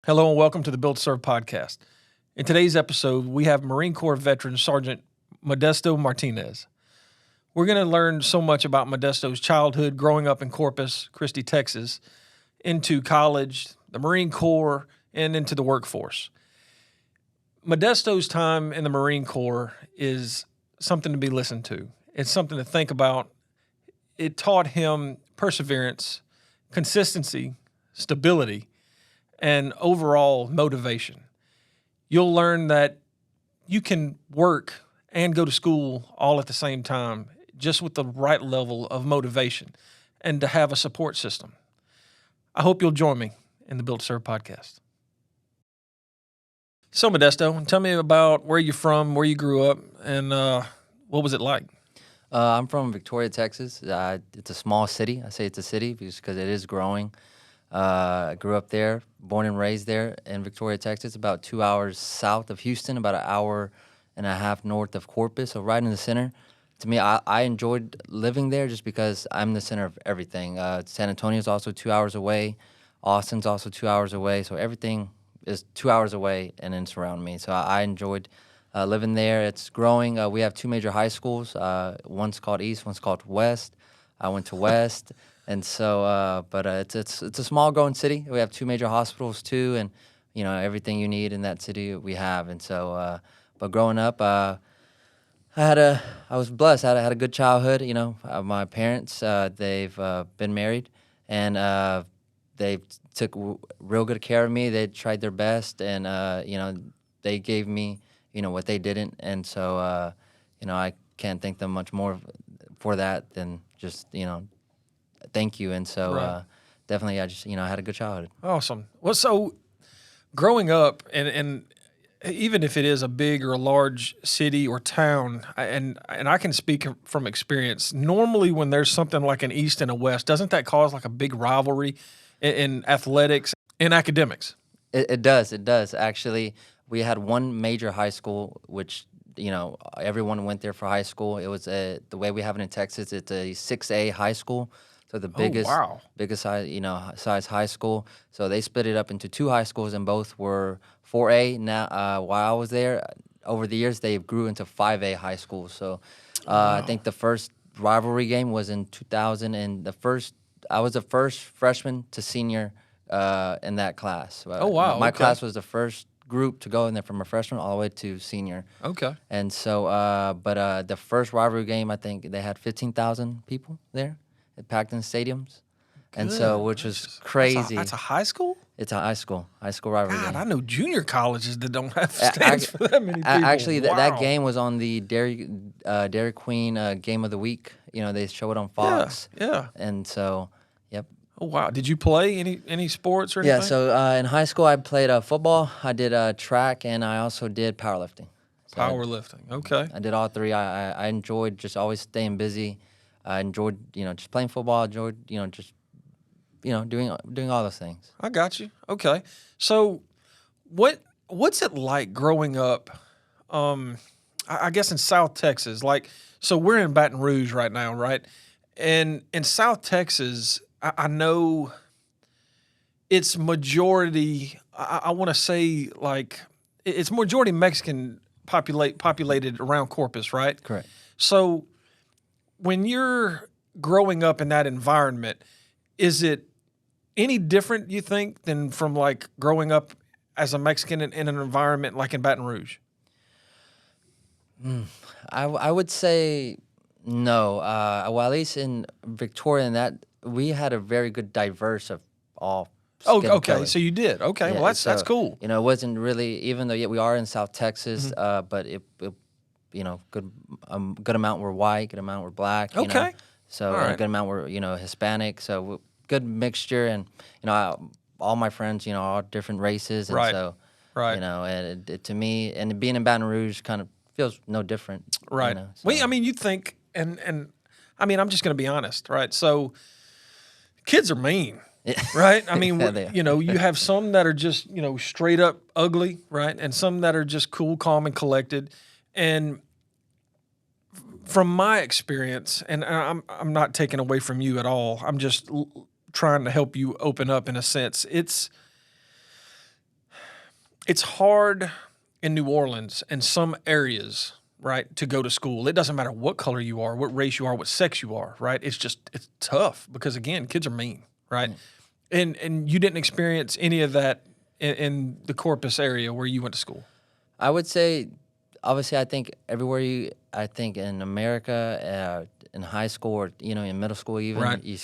Hello and welcome to the Built to Serve podcast. In today's episode, we have Marine Corps veteran Sergeant Modesto Martinez. We're going to learn so much about Modesto's childhood, growing up in Corpus Christi, Texas, into college, the Marine Corps, and into the workforce. Modesto's time in the Marine Corps is something to be listened to. It's something to think about. It taught him perseverance, consistency, stability, and overall motivation. You'll learn that you can work and go to school all at the same time, just with the right level of motivation and to have a support system. I hope you'll join me in the Built to Serve podcast. So, Modesto, tell me about where you're from, where you grew up, and what was it like? I'm from Victoria, Texas. It's a small city. I say it's a city because it is growing. I grew up there, born and raised there in Victoria, Texas, about 2 hours south of Houston, about an hour and a half north of Corpus, so right in the center. To me, I enjoyed living there just because I'm the center of everything. San Antonio is also 2 hours away. Austin's also 2 hours away, so everything is 2 hours away and it's around me. So I enjoyed living there. It's growing. We have two major high schools. One's called East, one's called West. I went to West. And so, but it's a small growing city. We have two major hospitals too, and everything you need in that city we have. And so, but growing up, I was blessed. I had a good childhood. My parents they've been married, and they took real good care of me. They tried their best, and they gave me what they didn't. And so, I can't thank them much more for that than just thank you. And so Right. definitely I had a good childhood. Awesome. Well, so growing up, and even if it is a big or a large city or town, and I can speak from experience, normally when there's something like an East and a West, doesn't that cause like a big rivalry in athletics and academics? It does. Actually, we had one major high school, which everyone went there for high school. It was the way we have it in Texas. It's a 6A high school. So the biggest size high school. So they split it up into two high schools, and both were 4A. Now, while I was there, over the years they grew into 5A high schools. So I think the first rivalry game was in 2000, and I was the first freshman to senior in that class. My class was the first group to go in there from a freshman all the way to senior. Okay. And so, but the first rivalry game, I think they had 15,000 people there. It packed in stadiums, and so which was crazy. That's a high school? It's a high school rivalry God, game. I know junior colleges that don't have stands for that many people. Actually, Wow. that game was on the Dairy Queen Game of the Week. They show it on Fox. Yeah. And so, yep. Oh, wow. Did you play any sports or anything? Yeah, so in high school I played football, I did track, and I also did powerlifting. So Powerlifting. Okay. I did all three. I enjoyed just always staying busy. I enjoyed, just playing football. I enjoyed, just, doing all those things. I got you. Okay. So what's it like growing up, I guess in South Texas? Like, so we're in Baton Rouge right now, right? And in South Texas, I know it's majority, I want to say like, it's majority Mexican populated around Corpus, right? Correct. So when you're growing up in that environment, is it any different, you think, than from like growing up as a Mexican in an environment like in Baton Rouge? I would say no. Well, at least in Victoria, and that we had a very good diverse of all. Oh, skin okay. color. So you did. Okay. Yeah, Well, that's cool. It wasn't really, even though we are in South Texas, but it good amount were white, good amount were black. Okay. So All right. a good amount were Hispanic. So good mixture, and all my friends all different races, and Right. so Right. and it to me, and being in Baton Rouge kind of feels no different. Right. So. Well, I mean, you think, and I mean, I'm just going to be honest, right? So kids are mean. Right? I mean, Yeah, they are. you have some that are just, straight up ugly, right? And some that are just cool, calm, and collected. And from my experience, and I'm not taking away from you at all, I'm just trying to help you open up in a sense. it's hard in New Orleans and some areas, right, to go to school. It doesn't matter what color you are, what race you are, what sex you are, right? It's tough because again, kids are mean, right? And you didn't experience any of that in the Corpus area where you went to school. I would say, obviously, I think everywhere I think in America, in high school or in middle school even, Right.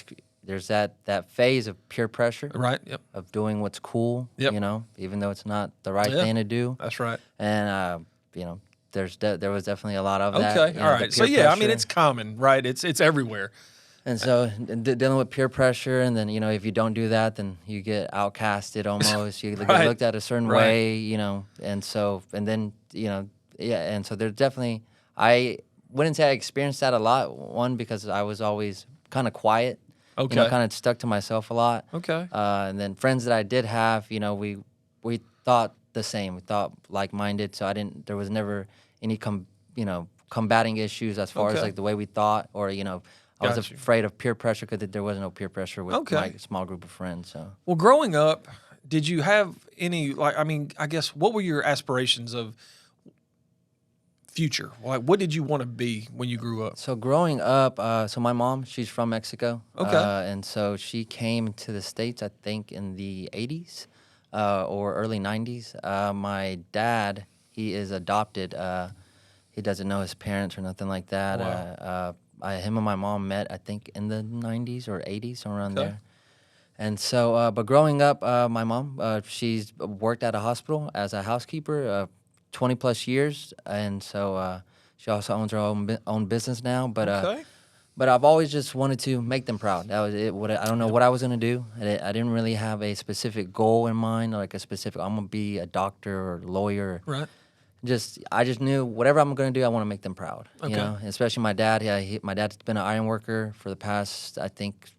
There's that phase of peer pressure, Right. Yep. of doing what's cool, Yep. even though it's not the right Yeah. thing to do. That's right. And there was definitely a lot of that. Okay. All right. the So peer yeah, I mean, pressure. it's common, right? It's everywhere. And so dealing with peer pressure, and then if you don't do that, then you get outcasted almost. You Right. get looked at a certain Right. way, and then yeah. And so there's definitely, I wouldn't say I experienced that a lot. One, because I was always kind of quiet. Okay. Kind of stuck to myself a lot. Okay. And then friends that I did have, we thought the same. We thought like-minded. So there was never any combating issues as far as Okay. like the way we thought, or I was Got you. afraid of peer pressure because there was no peer pressure with Okay. my small group of friends. So Well, growing up, did you have any I guess what were your aspirations of future? Like, what did you want to be when you grew up? So growing up, so my mom, she's from Mexico. Okay. And so she came to the States, I think, in the 80s or early 90s. My dad, he is adopted. He doesn't know his parents or nothing like that. Wow. Him and my mom met, I think, in the 90s or 80s, somewhere around Okay. there. And so, but growing up, my mom, she's worked at a hospital as a housekeeper 20 plus years, and so she also owns her own business now. But Okay. but I've always just wanted to make them proud. That was it. I don't know what I was gonna do. I didn't really have a specific goal in mind, like a specific. I'm gonna be a doctor or lawyer. Right. I just knew whatever I'm gonna do, I want to make them proud. Okay. And especially my dad. Yeah, my dad's been an iron worker for the past, I think,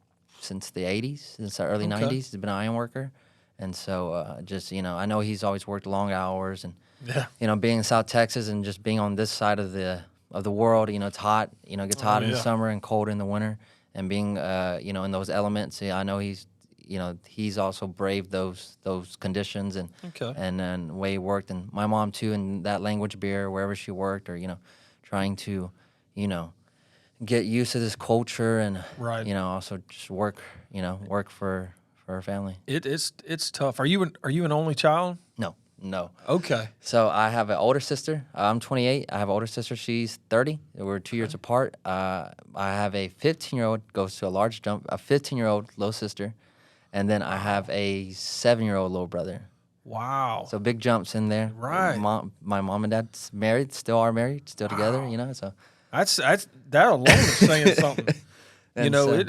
since the 80s, since the early Okay. 90s. He's been an iron worker, and so I know he's always worked long hours, and Yeah. being in South Texas and just being on this side of the world, it's hot. It gets hot in the yeah. summer and cold in the winter, and being in those elements. I know he's also braved those conditions and Okay. and the way he worked, and my mom too, in that language barrier wherever she worked, or trying to get used to this culture, and Right. also just work for her family. It's tough. Are you an only child? No. Okay. So I have an older sister. I'm 28. I have an older sister. She's 30. We're 2 years apart. I have a 15-year-old, goes to a large jump, a 15-year-old little sister. And then I have a 7-year-old little brother. Wow. So big jumps in there. Right. My mom and dad's married, still are married, still together, so. That's that alone is saying something. And so-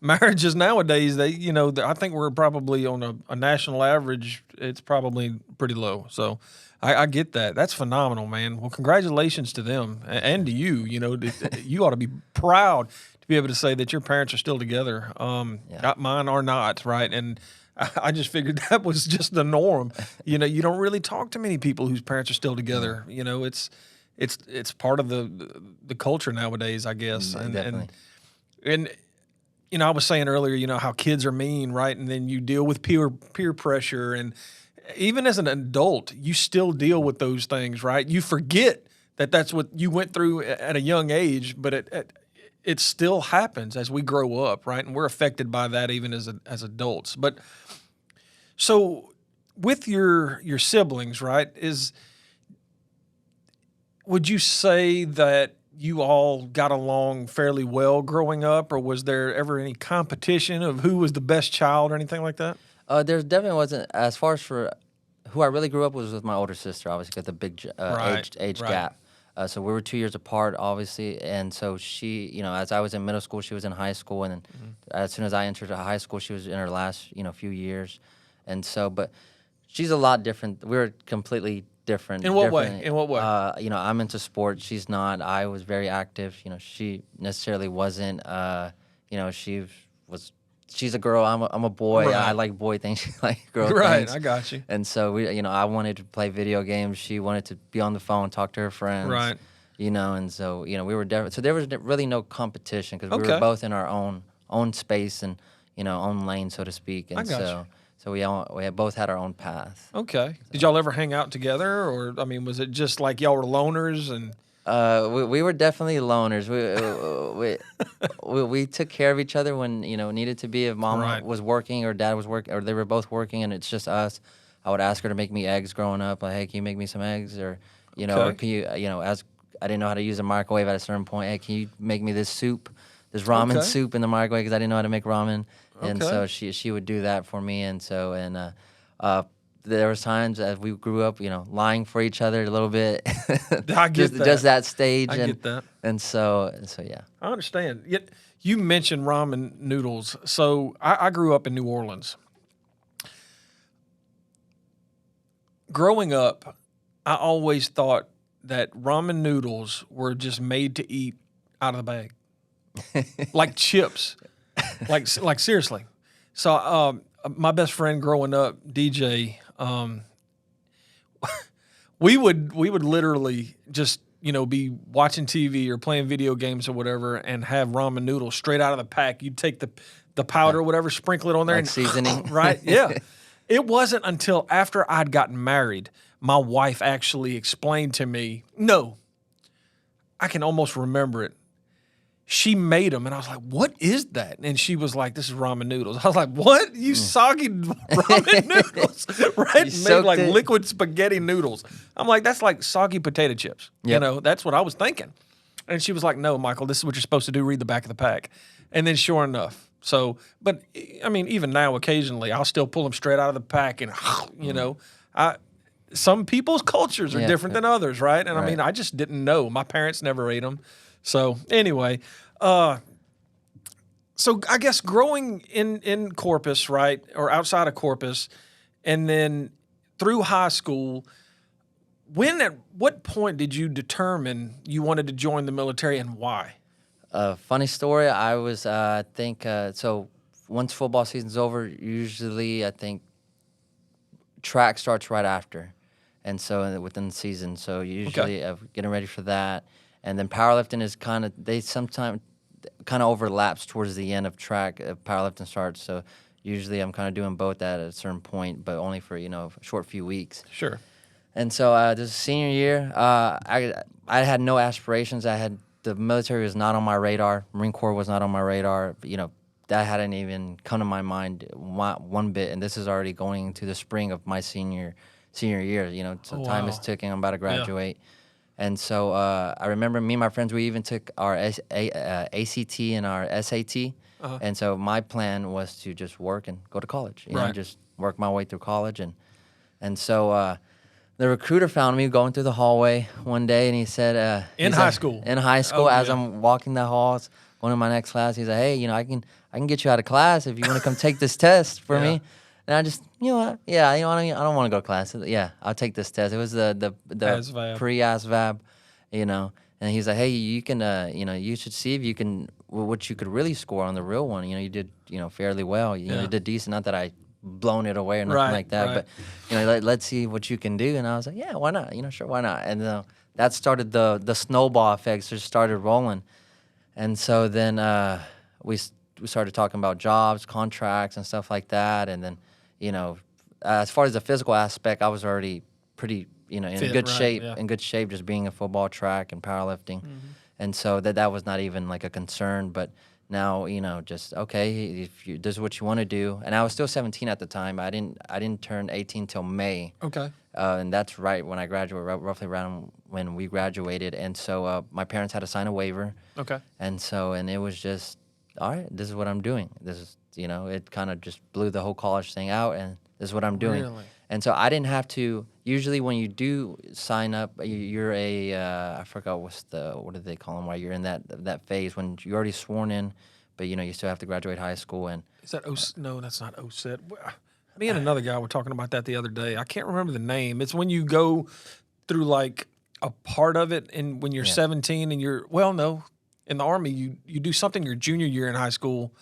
Marriages nowadays, I think we're probably on a national average. It's probably pretty low. So I get that. That's phenomenal, man. Well, congratulations to them and to you. You ought to be proud to be able to say that your parents are still together. Mine are not, right? And I just figured that was just the norm. You don't really talk to many people whose parents are still together. It's part of the culture nowadays, I guess. Definitely. And I was saying earlier, how kids are mean, right? And then you deal with peer pressure, and even as an adult, you still deal with those things, right? You forget that that's what you went through at a young age, but it still happens as we grow up, right? And we're affected by that even as adults. But so with your siblings, right? Would you say that you all got along fairly well growing up, or was there ever any competition of who was the best child or anything like that? There definitely wasn't. As far as for who I really grew up with my older sister. Obviously, got the big Right, age right. gap. So we were 2 years apart, obviously, and so she, as I was in middle school, she was in high school, and then as soon as I entered high school, she was in her last, few years, and so, but she's a lot different. We were completely different. In what way? different. In what way? I'm into sports. She's not. I was very active. She necessarily wasn't. She's a girl. I'm a boy. Right. I like boy things. She like girl Right, things. I got you. And so I wanted to play video games. She wanted to be on the phone, talk to her friends. Right. And so we were different. So there was really no competition because we Okay. were both in our own space and own lane, so to speak. And I got so So we had both had our own path. Okay. Did y'all ever hang out together, or I mean, was it just like y'all were loners and? We were definitely loners. We took care of each other when needed to be. If mom Right. was working or dad was working or they were both working, and it's just us. I would ask her to make me eggs growing up. Like, hey, can you make me some eggs? Or or Okay. can you as I didn't know how to use a microwave at a certain point. Hey, can you make me this soup, this ramen Okay. soup in the microwave? Because I didn't know how to make ramen, and Okay. so she would do that for me. And so there was times as we grew up, lying for each other a little bit. I get that. Just that stage. I and, get that. And so yeah. I understand. Yet you mentioned ramen noodles. So I grew up in New Orleans. Growing up, I always thought that ramen noodles were just made to eat out of the bag, like chips, like seriously. So my best friend growing up, DJ, we would literally just be watching TV or playing video games or whatever, and have ramen noodles straight out of the pack. You'd take the powder or whatever, sprinkle it on there, Like and seasoning. right? Yeah. It wasn't until after I'd gotten married, my wife actually explained to me. No, I can almost remember it. She made them, and I was like, "What is that?" And she was like, "This is ramen noodles." I was like, "What? You soggy ramen noodles, right? Made soaked like it. liquid spaghetti noodles." I'm like, "That's like soggy potato chips." Yep. That's what I was thinking. And she was like, "No, Michael, this is what you're supposed to do. Read the back of the pack." And then, sure enough, but I mean, even now, occasionally, I'll still pull them straight out of the pack, and some people's cultures are Yeah, different than others, right? And I right. mean, I just didn't know. My parents never ate them. So anyway, so I guess growing in Corpus, right, or outside of Corpus, and then through high school, at what point did you determine you wanted to join the military, and why? Funny story. I was, I think, so once football season's over, usually I think track starts right after, and so within the season. So usually getting ready for that, and then powerlifting is they sometimes kind of overlaps towards the end of track. Powerlifting starts, so usually I'm kind of doing both at a certain point, but only for a short few weeks. Sure. And so this senior year, I had no aspirations. The military was not on my radar. Marine Corps was not on my radar. That hadn't even come to my mind one bit. And this is already going into the spring of my senior year. So time is ticking. I'm about to graduate. And so I remember me and my friends, we even took our ACT and our SAT. And so my plan was to just work and go to college. Just work my way through college. And so the recruiter found me going through the hallway one day, and he said, In high school, as I'm walking the halls, going to my next class, he's like, "Hey, I can get you out of class if you want to come take this test for me." And I just, I don't want to go to class. Yeah, I'll take this test. It was the ASVAB. pre-ASVAB, And he's like, "Hey, you can, you should see if you can what you could really score on the real one. You did, fairly well. You did decent. Not that I blown it away or nothing like that, but let's see what you can do." And I was like, "Yeah, why not? Sure, why not?" And that started the snowball effects just started rolling. And so then we started talking about jobs, contracts, and stuff like that. And then as far as the physical aspect, I was already pretty in Fit, good right, shape, yeah. just being in football, track, and powerlifting. And so that was not even like a concern. But now, just okay, if this is what you want to do. And I was still 17 at the time. I didn't turn 18 till May. Okay. And that's right when I graduated, roughly around when we graduated. And so my parents had to sign a waiver. Okay. And it was just, all right, this is what I'm doing. This is, it kind of just blew the whole college thing out, and this is what I'm doing. Really? And so I didn't have to. Usually, when you do sign up, you're I forgot what do they call them? While you're in that phase when you're already sworn in, but you still have to graduate high school. And Is that no? That's not OSET. Me and another guy were talking about that the other day. I can't remember the name. It's when you go through like a part of it, and when you're 17 and no, in the Army you do something your junior year in high school.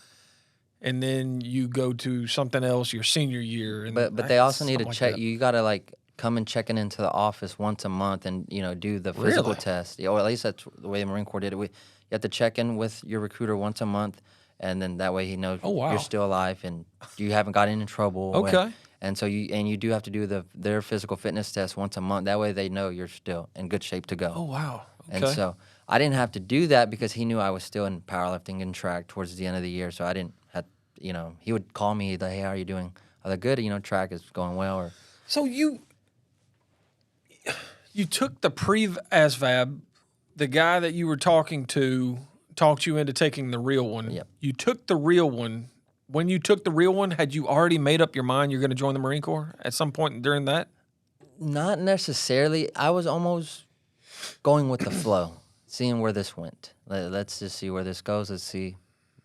And then you go to something else your senior year. And but they also need to like check. that. You got to like come and check into the office once a month and do the physical Really? test. Or at least that's the way the Marine Corps did it. You have to check in with your recruiter once a month, and then that way he knows Oh, wow. you're still alive and you haven't gotten in trouble. Okay. And so you do have to do their physical fitness test once a month. That way they know you're still in good shape to go. Oh, wow. Okay. And so I didn't have to do that because he knew I was still in powerlifting and track towards the end of the year. So I didn't have, he would call me, like, hey, how are you doing? I was like, good, track is going well. Or So you took the pre-ASVAB, the guy that you were talking to talked you into taking the real one. Yep. You took the real one. When you took the real one, had you already made up your mind you're going to join the Marine Corps at some point during that? Not necessarily. I was almost going with the flow, seeing where this went. Let's just see where this goes. Let's see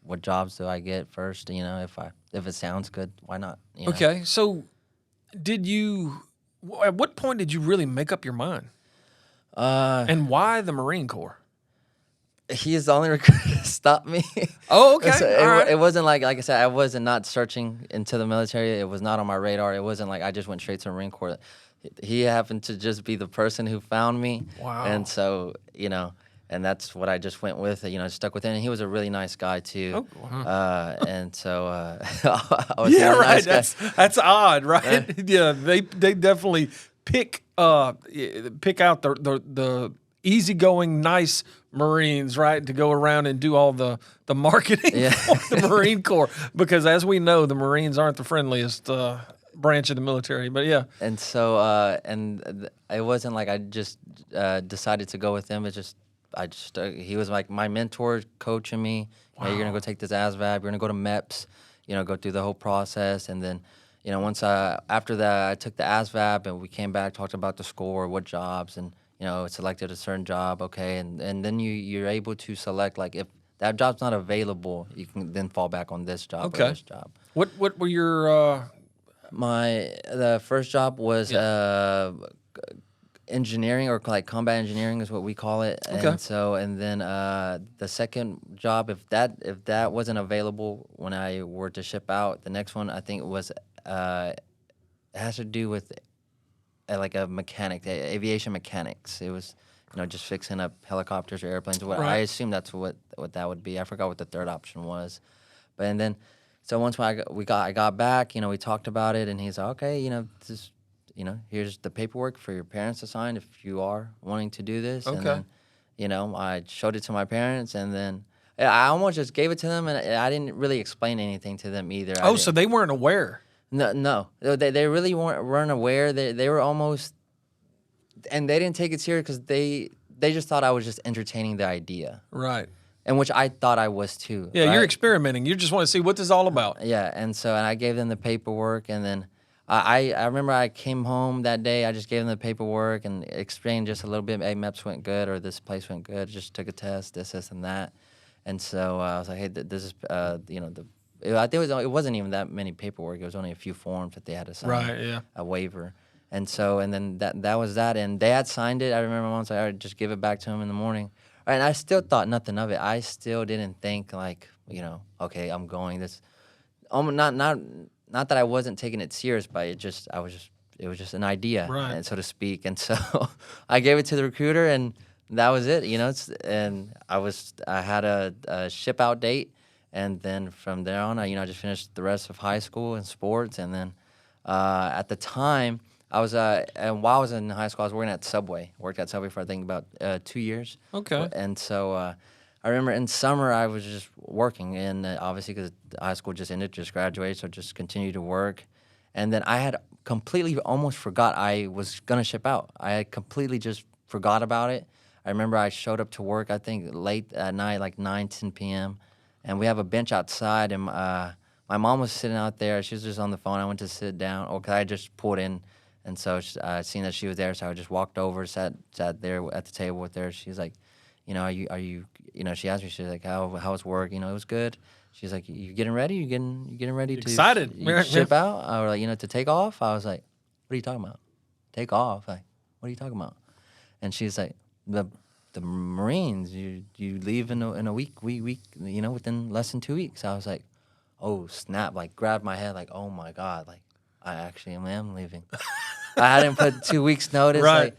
what jobs do I get first. If it sounds good, why not? Okay. So at what point did you really make up your mind? And why the Marine Corps? He is the only recruiter to stop me. Oh, okay. So All right. it wasn't like I said, I wasn't not searching into the military. It was not on my radar. It wasn't like I just went straight to the Marine Corps. He happened to just be the person who found me. Wow. And so, and that's what I just went with. Stuck with him. And he was a really nice guy too. Oh, wow. And so, I was Yeah, a right. nice guy. That's odd, right? Yeah, they definitely pick out the easygoing, nice Marines, right, to go around and do all the marketing for the Marine Corps, because as we know, the Marines aren't the friendliest branch of the military. But yeah, And so, it wasn't like I just decided to go with him. It's just he was like my mentor, coaching me. Wow. Hey, you're gonna go take this ASVAB. You're gonna go to MEPS. Go through the whole process, and then once after that, I took the ASVAB, and we came back, talked about the score, what jobs, and selected a certain job. Okay, and then you're able to select, like, if that job's not available, you can then fall back on this job or this job. What were your The first job was engineering, or like combat engineering is what we call it. Okay. And then the second job, if that wasn't available when I were to ship out, the next one I think was it has to do with like a mechanic, aviation mechanics. It was just fixing up helicopters or airplanes. Right. I assume that's what that would be. I forgot what the third option was, and then so once I got back, we talked about it, and he's like, okay, this. Here's the paperwork for your parents to sign if you are wanting to do this. Okay. And then, I showed it to my parents, and then I almost just gave it to them, and I didn't really explain anything to them either. Oh, so they weren't aware. No, they really weren't aware. They were almost, and they didn't take it serious because they just thought I was just entertaining the idea. Right. And which I thought I was too. Yeah, right? You're experimenting. You just want to see what this is all about. Yeah, and I gave them the paperwork, and then I remember I came home that day. I just gave them the paperwork and explained just a little bit. Hey, MEPS went good, or this place went good. Just took a test, this, and that. And so I was like, hey, this is, I think it wasn't even that many paperwork. It was only a few forms that they had to sign. Right. Yeah. A waiver. And then that was that. And they had signed it. I remember my mom said, all right, just give it back to him in the morning. And I still thought nothing of it. I still didn't think like, okay, I'm going this. Not that I wasn't taking it serious, but it was just an idea, right, and so to speak. And so I gave it to the recruiter, and that was it. And I had a ship out date, and then from there on, I just finished the rest of high school and sports. And then at the time, and while I was in high school, I was working at Subway. Worked at Subway for I think about 2 years. Okay. And so I remember in summer I was just working, and obviously because high school just ended, just graduated, so just continued to work. And then I had completely almost forgot I was gonna ship out. I had completely just forgot about it. I remember I showed up to work, I think late at night, like 9-10 p.m. And we have a bench outside, and my mom was sitting out there. She was just on the phone. I went to sit down, cause I just pulled in, and so I seen that she was there, so I just walked over, sat there at the table with her. She's like, are you, she asked me, she's like, how was work? It was good. She's like, you getting ready? You getting ready to excited ship out? Or like, to take off? I was like, what are you talking about? Take off? Like, what are you talking about? And she's like, the Marines, you leave in a week, within less than 2 weeks. I was like, oh snap! Like, grabbed my head, like, oh my God, like I actually am leaving. I hadn't put 2 weeks notice, right. Like,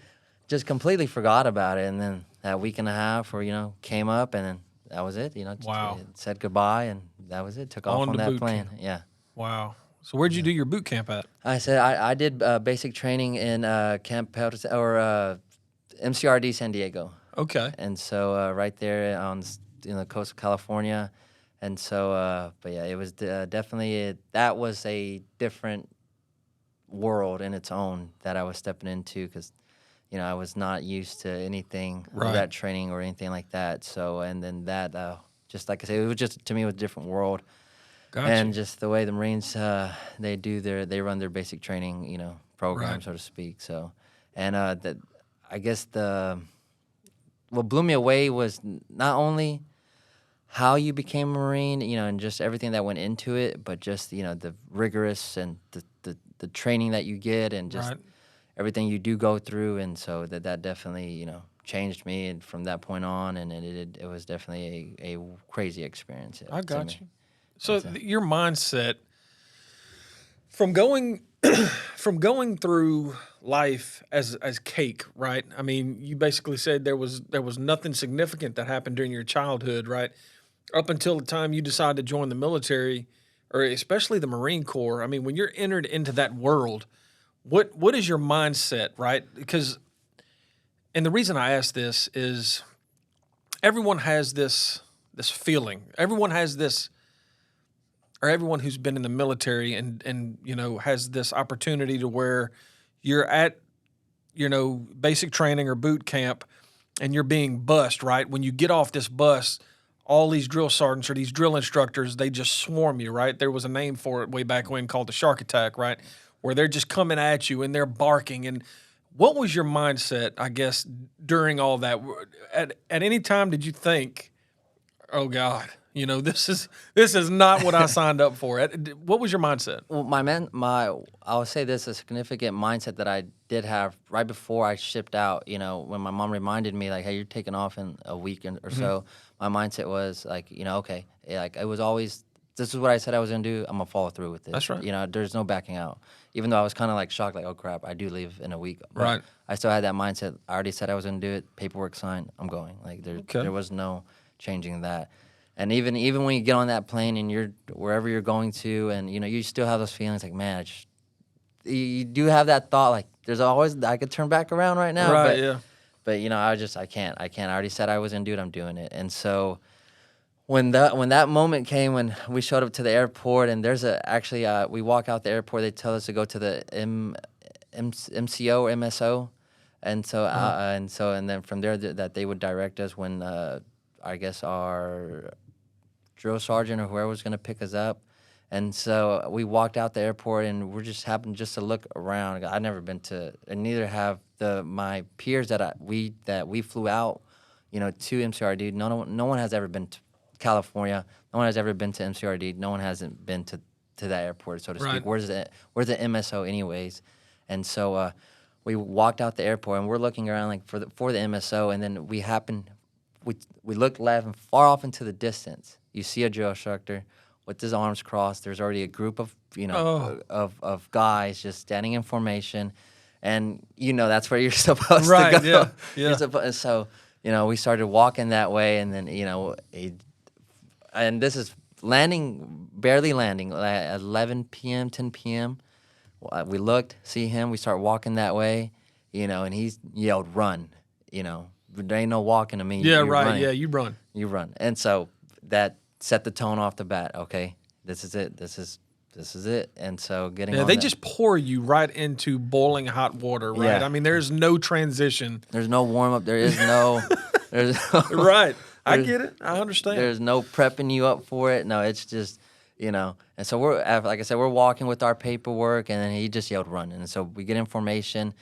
just completely forgot about it. And then that week and a half, or came up, and then that was it. Wow. Said goodbye, and that was it. Took off On on to that boot plane. camp. Yeah. Wow. So where'd you do your boot camp at? I said I did basic training in Camp MCRD San Diego, Okay. and so right there on the coast of California, and so but yeah, it was definitely that was a different world in its own that I was stepping into because I was not used to anything Right. of that training or anything like that. So and then that just like I said, it was just to me it was a different world. Gotcha. And just the way the Marines they run their basic training program, Right. so to speak. So and that I guess what blew me away was not only how you became a Marine, and just everything that went into it, but just the rigorous and the training that you get and just Right. everything you do go through, and so that definitely changed me and from that point on, and it was definitely a crazy experience. I to got me. you. So your mindset from going through life as cake, right? I mean, you basically said there was nothing significant that happened during your childhood, right? Up until the time you decided to join the military, or especially the Marine Corps. I mean, when you're entered into that world, what is your mindset, right? Because, and the reason I ask this is everyone has this feeling. Everyone has this, or everyone who's been in the military and has this opportunity to where you're at basic training or boot camp and you're being bussed, right? When you get off this bus, all these drill sergeants or these drill instructors, they just swarm you, right? There was a name for it way back when called the shark attack, right? Where they're just coming at you and they're barking. And what was your mindset, I guess, during all that? At any time did you think, oh God, this is not what I signed up for? What was your mindset? Well, I would say this a significant mindset that I did have right before I shipped out. When my mom reminded me like, "Hey, you're taking off in a week or so," my mindset was like, okay, like it was always, this is what I said I was gonna do. I'm gonna follow through with it. That's right. There's no backing out. Even though I was kind of like shocked, like, oh crap, I do leave in a week. But Right. I still had that mindset. I already said I was gonna do it. Paperwork signed. I'm going. Like there was no changing that. And even when you get on that plane and you're wherever you're going to, and you still have those feelings like, man, you do have that thought like, there's always I could turn back around right now, Right. but Yeah. but I can't. I already said I was gonna do it. I'm doing it. And so when that moment came when we showed up to the airport, and there's we walk out the airport, they tell us to go to the MCO or MSO, and so and then from there that they would direct us when I guess our drill sergeant or whoever was going to pick us up. And so we walked out the airport and we just happened just to look around. I've never been to, and neither have my peers that we flew out, to MCRD. No one has ever been to California. No one has ever been to MCRD. No one hasn't been to that airport, so to speak. Where's the MSO anyways? And so we walked out the airport and we're looking around like for the MSO, and then we looked left and far off into the distance. You see a drill instructor with his arms crossed. There's already a group of of guys just standing in formation, and that's where you're supposed to go. Yeah. So we started walking that way, and then and this is barely landing, like at 11 p.m., 10 p.m. We looked, see him. We start walking that way, and he's yelled, "Run!" There ain't no walking to me. Yeah. You're Right. running. Yeah. You run. You run. And so that set the tone off the bat. Okay, this is it. This is it. And so getting on they that, just pour you right into boiling hot water, right? Yeah. I mean, there's no transition. there's no warm up. There is no. There's no, Right. I get it. I understand. There's no prepping you up for it. No, it's just And so like I said, we're walking with our paperwork, and then he just yelled run. And so we get information.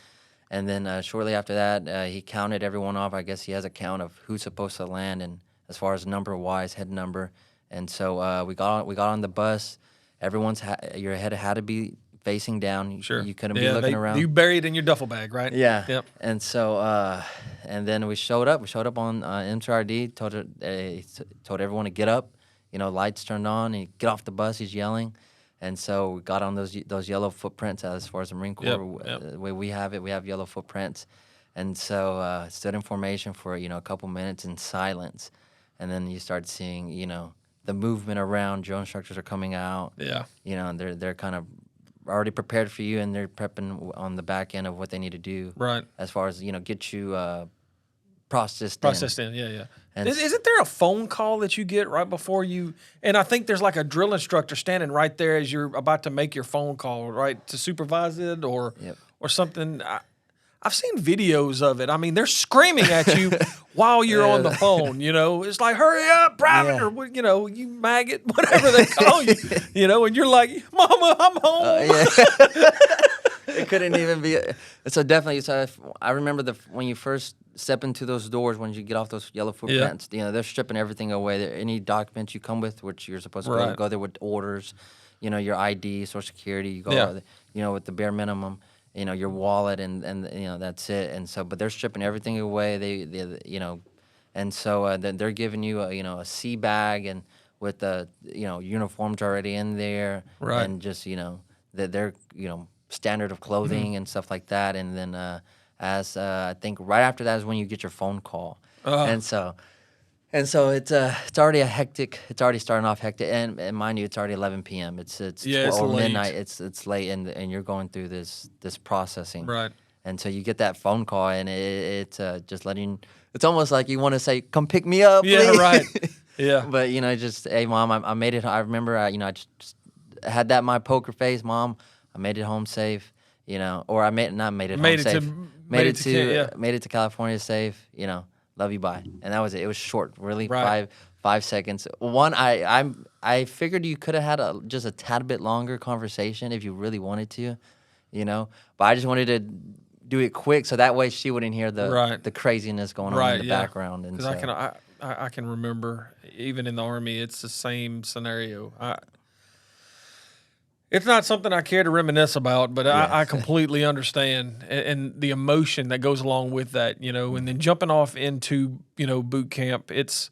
And then shortly after that, he counted everyone off. I guess he has a count of who's supposed to land, and as far as number-wise, head number. And so we got on the bus. Your head had to be facing down. Sure. You couldn't be looking around. You buried in your duffel bag, right? Yeah. Yep. And so and then we showed up. We showed up on MTRD. Told everyone to get up. Lights turned on. And get off the bus. He's yelling. And so we got on those yellow footprints as far as the Marine Corps. Yep. The way we have it, we have yellow footprints. And so stood in formation for a couple minutes in silence. and then you start seeing, the movement around. Drill instructors are coming out. Yeah. And they're kind of already prepared for you, and they're prepping on the back end of what they need to do. Right. As far as get you processed in. Yeah. And Isn't there a phone call that you get right before you? And I think there's like a drill instructor standing right there as you're about to make your phone call, right, to supervise it or something. I've seen videos of it. I mean, they're screaming at you while you're on the phone. It's like, hurry up, private, or you maggot, whatever they call you. And you're like, Mama, I'm home. It couldn't even be. So definitely, I remember when you first step into those doors, when you get off those yellow footprints, they're stripping everything away. Any documents you come with, which you're supposed to go there with orders, your ID, Social Security, you go, with the bare minimum. Your wallet and that's it. And so, but they're stripping everything away. They and so then they're giving you a sea bag and with the uniforms already in there, right? And just that they're standard of clothing and stuff like that. And then I think right after that is when you get your phone call, and so it's already a hectic. It's already starting off hectic, and mind you, it's already 11 p.m. It's it's midnight. It's late, and you're going through this processing, right? And so you get that phone call, and it's just letting. It's almost like you want to say, "Come pick me up." Yeah, please. right. Yeah, but just hey, Mom, I made it. I remember, I just had that my poker face, Mom. I made it home safe, or I made it home safe. Made it to California safe, Love you, bye. And that was it. It was short, really, right. 5 seconds. One, I figured you could have had just a tad bit longer conversation if you really wanted to, But I just wanted to do it quick so that way she wouldn't hear the craziness going on in the background. And because I can remember even in the Army, it's the same scenario. It's not something I care to reminisce about, but I completely understand and the emotion that goes along with that, and then jumping off into, boot camp, it's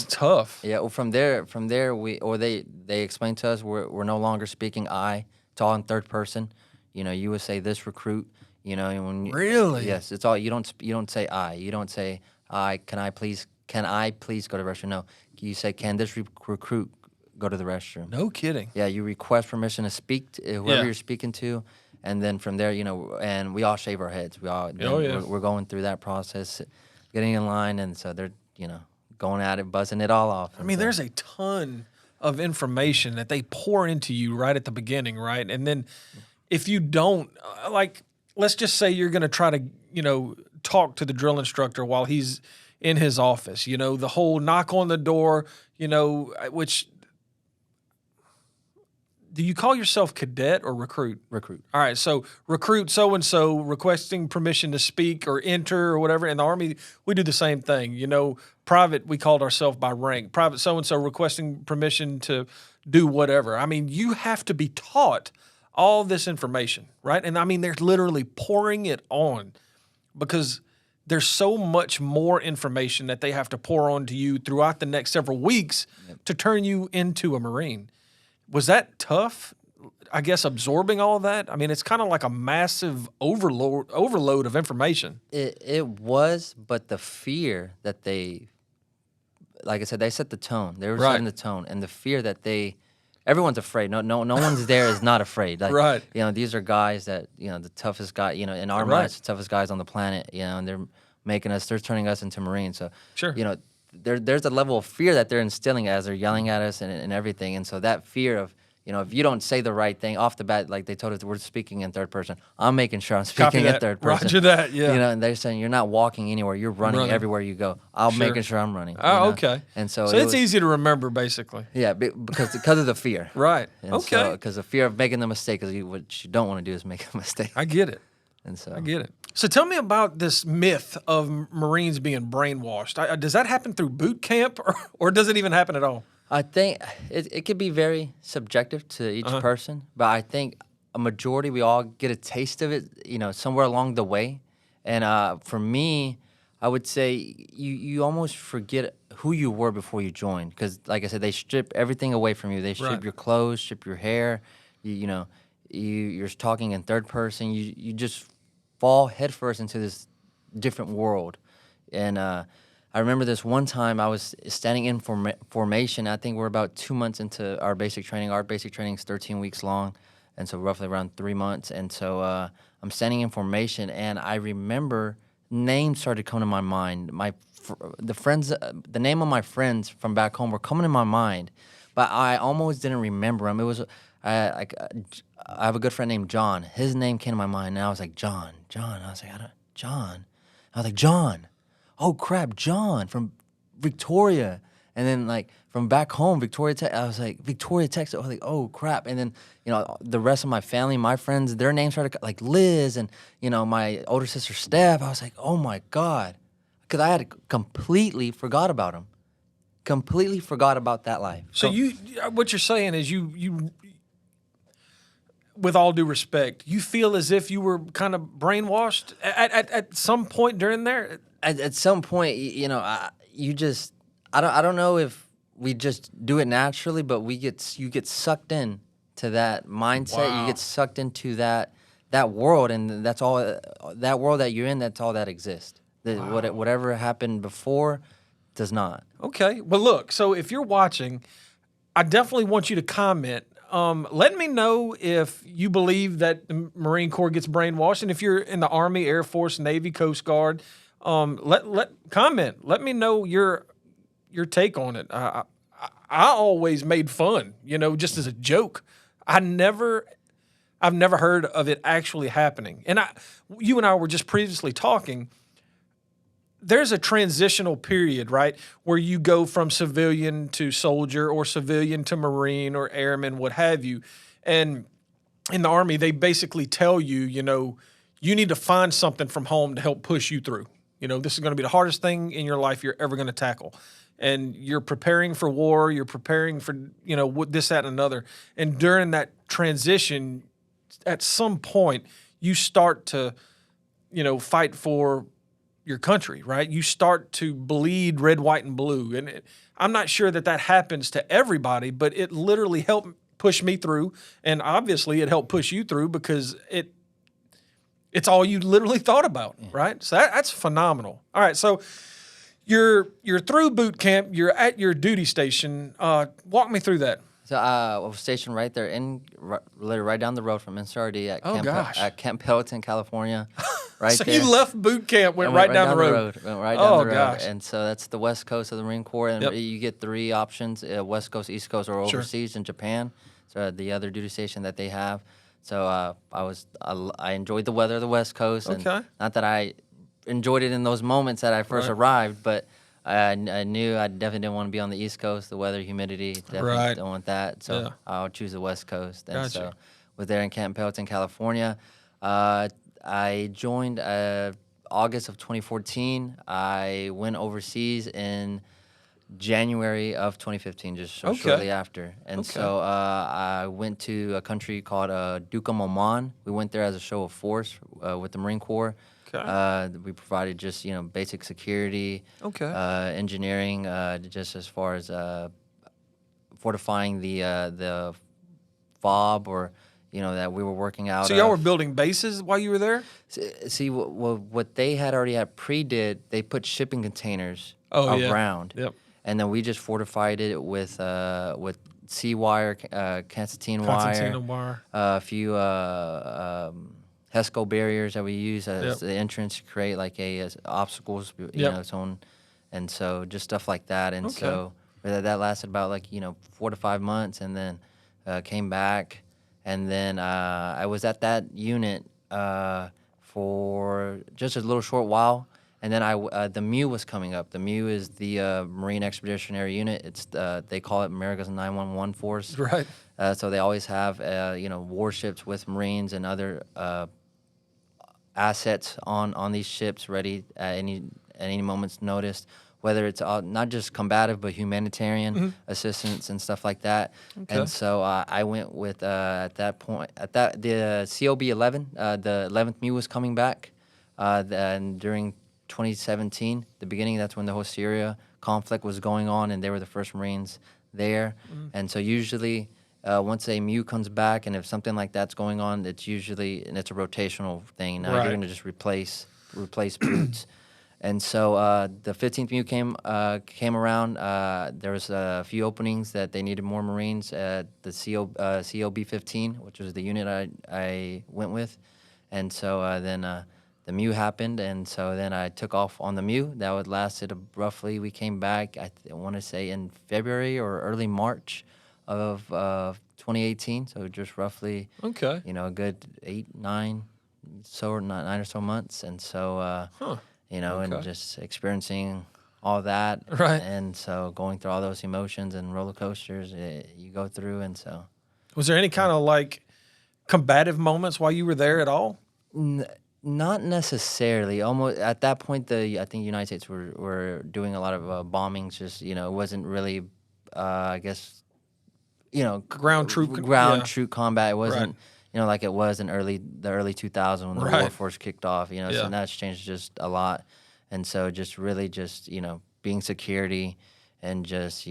tough. Yeah, well, from there they explained to us we're no longer speaking I. It's all in third person. You would say this recruit, Really? Yes, it's all you don't say I. You don't say I, can I please go to the restroom? No. You say can this recruit go to the restroom. No kidding. Yeah, you request permission to speak to whoever you're speaking to, and then from there, and we all shave our heads. We're going through that process, getting in line, and so they're going at it, buzzing it all off. I mean, there's a ton of information that they pour into you right at the beginning, right? And then if you don't, let's just say you're going to try to, talk to the drill instructor while he's in his office, the whole knock on the door, which. Do you call yourself cadet or recruit? Recruit. All right, so recruit so-and-so requesting permission to speak or enter or whatever. In the Army, we do the same thing. Private, we called ourselves by rank. Private so-and-so requesting permission to do whatever. I mean, you have to be taught all this information, right? And I mean, they're literally pouring it on because there's so much more information that they have to pour onto you throughout the next several weeks to turn you into a Marine. Was that tough, I guess, absorbing all of that? I mean, it's kind of like a massive overload of information. It was, but the fear that like I said, they set the tone. They were setting the tone. And the fear that everyone's afraid. No one's there is not afraid. Like, right. These are guys that, the toughest guy, in our minds, the toughest guys on the planet, and they're turning us into Marines. So, sure. There's a level of fear that they're instilling as they're yelling at us and everything. And so that fear of, if you don't say the right thing off the bat, like they told us we're speaking in third person, I'm making sure I'm speaking in third person. Roger that, yeah. And they're saying you're not walking anywhere, you're running everywhere you go. I'm making sure I'm running. Oh, okay. And so it's easy to remember, basically. Yeah, because of the fear. Right. And okay. Because the fear of making the mistake, because what you don't want to do is make a mistake. I get it. And so I get it. So tell me about this myth of Marines being brainwashed. Does that happen through boot camp or does it even happen at all? I think it could be very subjective to each person, but I think a majority, we all get a taste of it, somewhere along the way. And for me, I would say you almost forget who you were before you joined because, like I said, they strip everything away from you. They strip your clothes, strip your hair. You're talking in third person. You just fall headfirst into this different world. And I remember this one time I was standing in formation. I think we're about 2 months into our basic training. Our basic training is 13 weeks long, and so roughly around 3 months. And so I'm standing in formation, and I remember names started coming to my mind. The name of my friends from back home were coming to my mind, but I almost didn't remember them. It was I have a good friend named John. His name came to my mind, and I was like, John. I was like, John. I was like, John. Oh crap, John from Victoria. And then like from back home, Victoria, I was like, Victoria, Texas. I was like, oh crap. And then, the rest of my family, my friends, their names started like Liz and, my older sister Steph. I was like, oh my God. Because I had completely forgot about them. Completely forgot about that life. So what you're saying is you, with all due respect, you feel as if you were kind of brainwashed at some point during there? At some point, you just, I don't know if we just do it naturally, but you get sucked in to that mindset. Wow. You get sucked into that world, and that's all, that world that you're in, that's all that exists. Wow. Whatever happened before does not. Okay. Well, look, so if you're watching, I definitely want you to comment. Let me know if you believe that the Marine Corps gets brainwashed, and if you're in the Army, Air Force, Navy, Coast Guard, let comment. Let me know your take on it. I always made fun, just as a joke. I've never heard of it actually happening. And you and I were just previously talking. There's a transitional period, right, where you go from civilian to soldier or civilian to Marine or airman, what have you. And in the Army, they basically tell you, you need to find something from home to help push you through. This is going to be the hardest thing in your life you're ever going to tackle. And you're preparing for war. You're preparing for, this, that, and another. And during that transition, at some point, you start to, fight for your country, right? You start to bleed red, white, and blue. And I'm not sure that happens to everybody, but it literally helped push me through. And obviously it helped push you through because it's all you literally thought about, right? So that's phenomenal. All right, so you're through boot camp. You're at your duty station. Walk me through that. So I was stationed right there literally right down the road from NCRD at Camp Pendleton, California. Right so there. You left boot camp, went right down the road. Went right down the road. Gosh. And so that's the West Coast of the Marine Corps. And you get 3 options, West Coast, East Coast, or overseas in Japan. So the other duty station that they have. So I enjoyed the weather of the West Coast. And not that I enjoyed it in those moments that I first arrived, but I knew I definitely didn't want to be on the East Coast. The weather, humidity, definitely don't want that. So I would choose the West Coast. And so was there in Camp Pendleton, California. I joined August of 2014. I went overseas in January of 2015, just shortly after. And so I went to a country called Duqm, Oman. We went there as a show of force with the Marine Corps. We provided just basic security, engineering, just as far as fortifying the FOB or that we were working out. So y'all were building bases while you were there? See, what they had already had pre-did, they put shipping containers around. Yep. And then we just fortified it with C-wire, concertina wire, a few HESCO barriers that we use as the entrance to create like as obstacles, its own, and so just stuff like that. And so that lasted about 4 to 5 months, and then came back, and then I was at that unit for just a little short while. And then the MEU was coming up. The MEU is the Marine Expeditionary Unit. It's they call it America's 911 Force. Right. So they always have warships with Marines and other assets on these ships ready at any moment's notice. Whether it's not just combative but humanitarian assistance and stuff like that. And so I went with the COB 11. The 11th MEU was coming back. And during 2017, the beginning, that's when the whole Syria conflict was going on, and they were the first Marines there. And so usually once a MEU comes back, and if something like that's going on, it's a rotational thing. Now you're going to just replace boots. And so the 15th MEU came around. There was a few openings that they needed more Marines at the COB 15, which was the unit I went with. And so then the MEU happened, and so then I took off on the MEU. That would lasted roughly. We came back, I want to say, in February or early March of 2018. So just roughly, Okay. a good 9 or so months. And so, Okay. and just experiencing all that. Right. And so going through all those emotions and roller coasters you go through. And so. Was there any kind of like combative moments while you were there at all? Not necessarily. Almost at that point, I think United States were doing a lot of bombings. Just it wasn't really, I guess, Ground troop troop combat. It wasn't like it was in the early 2000s when the Right. war force kicked off. So Yeah. that's changed just a lot. And so just really just being security and just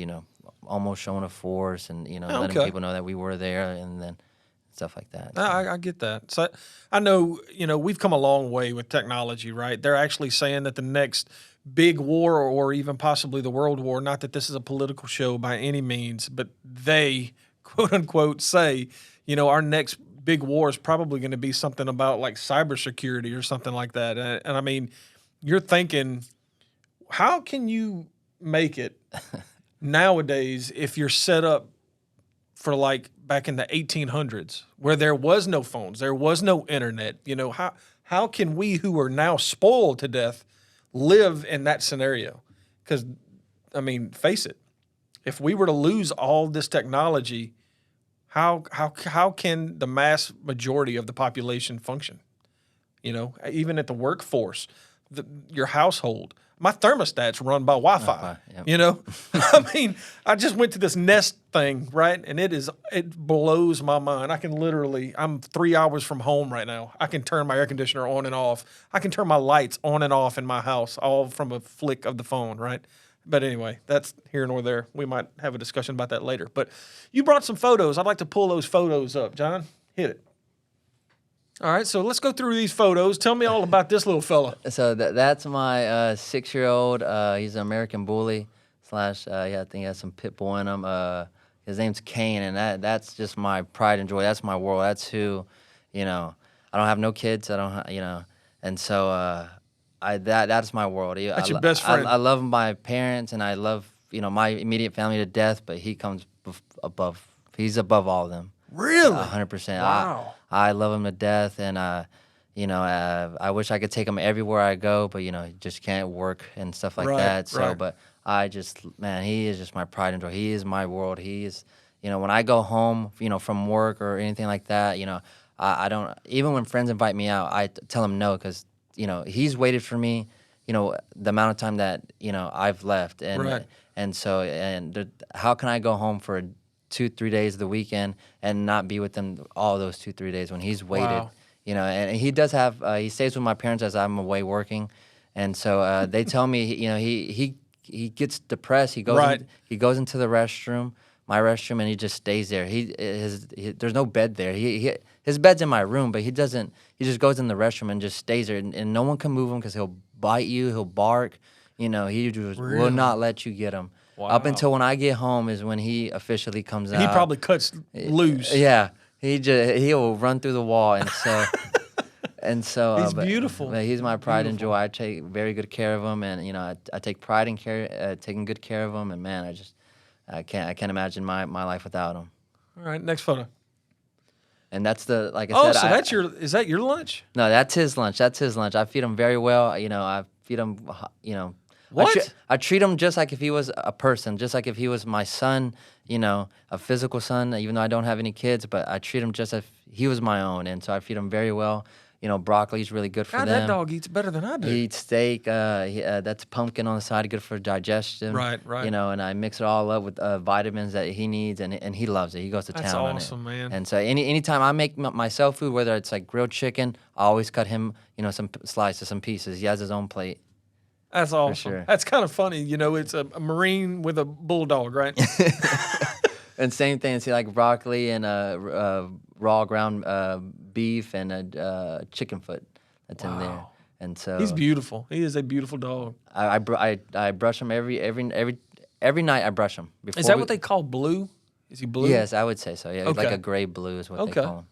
almost showing a force and letting Okay. people know that we were there and then stuff like that. I get that. So I know, we've come a long way with technology, right? They're actually saying that the next big war or even possibly the world war, not that this is a political show by any means, but they, quote unquote, say, our next big war is probably going to be something about like cybersecurity or something like that. And I mean, you're thinking, how can you make it nowadays if you're set up for like back in the 1800s where there was no phones, there was no internet? How can we who are now spoiled to death live in that scenario? Because, I mean, face it, if we were to lose all this technology, how can the mass majority of the population function? Even at the workforce, your household. My thermostat's run by Wi-Fi. Yep. I mean, I just went to this Nest thing, right? And it blows my mind. I'm 3 hours from home right now. I can turn my air conditioner on and off. I can turn my lights on and off in my house, all from a flick of the phone, right? But anyway, that's here nor there. We might have a discussion about that later. But you brought some photos. I'd like to pull those photos up. John, hit it. All right, so let's go through these photos. Tell me all about this little fella. So that's my 6-year-old. He's an American bully / I think he has some pit bull in him. His name's Kane, and that's just my pride and joy. That's my world. That's who, I don't have no kids. I don't, and so that's my world. That's your best friend. I love my parents, and I love my immediate family to death. But he comes above. He's above all of them. Really? 100%. Wow. I love him to death, and I wish I could take him everywhere I go, but just can't work and stuff like that. So, right. but he is just my pride and joy. He is my world. He is, when I go home, from work or anything like that, I don't. Even when friends invite me out, I tell them no because he's waited for me, the amount of time that I've left, and Right. and so how can I go home for 2-3 days of the weekend and not be with them all those 2-3 days when he's waited? Wow. And he does have he stays with my parents as I'm away working, and so they tell me he gets depressed. He goes Right. he goes into the restroom, my restroom, and he just stays there. There's no bed there. His bed's in my room, but he doesn't. He just goes in the restroom and just stays there, and no one can move him because he'll bite you, he'll bark. He just Really? will not let you get him. Wow. Up until when I get home is when he officially comes out. He probably cuts loose. Yeah, he'll run through the wall, and so He's beautiful. But he's my pride and joy. I take very good care of him, and I take pride in taking good care of him. And man, I can't imagine my life without him. All right, next photo. And that's like I Oh, said. so is that your lunch? No, that's his lunch. I feed him very well. I feed him. What? I treat him just like if he was a person, just like if he was my son, a physical son, even though I don't have any kids, but I treat him just as if he was my own. And so I feed him very well. Broccoli's really good for God, them. that dog eats better than I do. He eats steak. That's pumpkin on the side, good for digestion. Right. And I mix it all up with vitamins that he needs, and he loves it. He goes to That's town on it. awesome, man. And so anytime I make myself food, whether it's like grilled chicken, I always cut him, some slices, some pieces. He has his own plate. That's awesome. sure. That's kind of funny. It's a Marine with a bulldog, right? And same thing. See, like broccoli and raw ground beef and chicken foot. That's in there. Wow. And so He's beautiful. He is a beautiful dog. I brush him every night. I brush him. Is that what they call blue? Is he blue? Yes, I would say so. Yeah, Okay. like a gray blue is what they Okay. call him.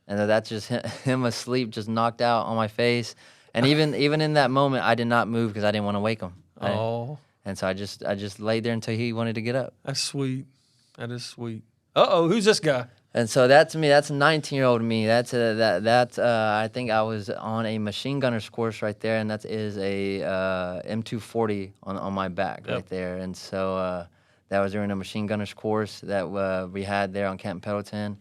And then that's just him asleep, just knocked out on my face. And even in that moment, I did not move because I didn't want to wake him. Oh, And so I just laid there until he wanted to get up. that's sweet. That is sweet. Uh-oh, who's this guy? And so that's me. That's 19-year-old me. I think I was on a machine gunner's course right there, and that is a M240 on my back right there. And so that was during a machine gunner's course that we had there on Camp Pendleton.